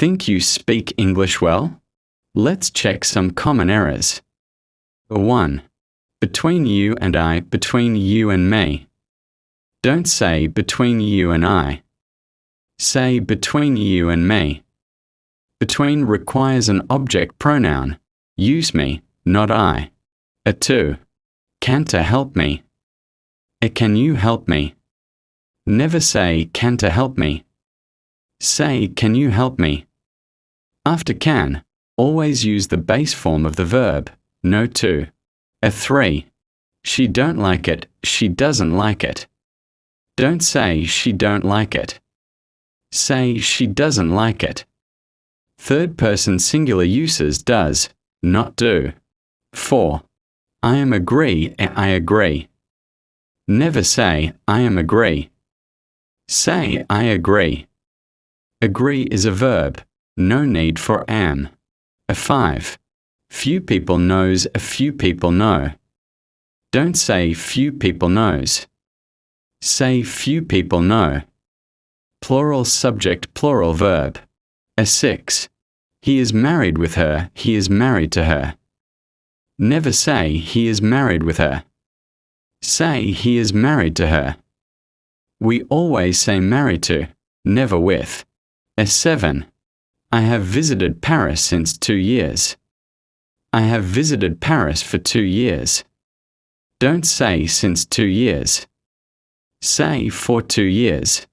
Think you speak English well? Let's check some common errors. 1. Between you and I, between you and me. Don't say between you and I. Say between you and me. Between requires an object pronoun. Use me, not I. 2. Can't help me. Can you help me? Never say can't help me. Say can you help me? After can, always use the base form of the verb, no to. 3. She don't like it, she doesn't like it. Don't say she don't like it. Say she doesn't like it. Third person singular uses does, not do. 4. I am agree, I agree. Never say I am agree. Say I agree. Agree is a verb, no need for am. 5. Few people knows, a few people know. Don't say few people knows. Say few people know. Plural subject, plural verb. 6. He is married with her, he is married to her. Never say he is married with her. Say he is married to her. We always say married to, never with. 7. I have visited Paris since 2 years. I have visited Paris for 2 years. Don't say since 2 years. Say for 2 years.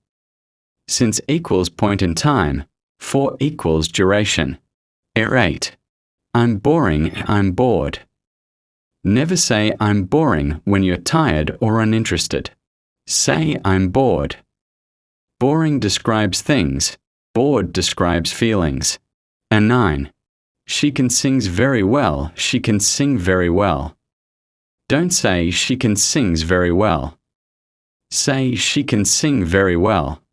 Since equals point in time, for equals duration. 8. I'm boring, I'm bored. Never say I'm boring when you're tired or uninterested. Say I'm bored. Boring describes things. Bored describes feelings. 9. She can sings very well, she can sing very well. Don't say she can sings very well. Say she can sing very well.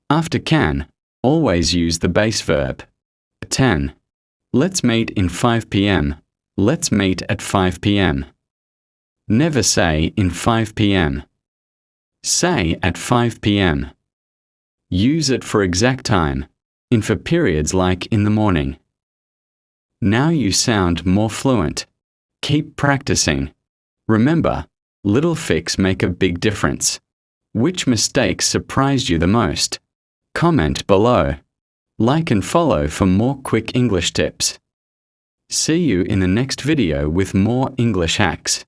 After can, always use the base verb. 10. Let's meet in 5 p.m. Let's meet at 5 p.m. Never say in 5 p.m. Say at 5 p.m. Use it for exact time, in for periods like in the morning. Now you sound more fluent. Keep practicing. Remember, little fix make a big difference. Which mistakes surprised you the most? Comment below. Like and follow for more quick English tips. See you in the next video with more English hacks.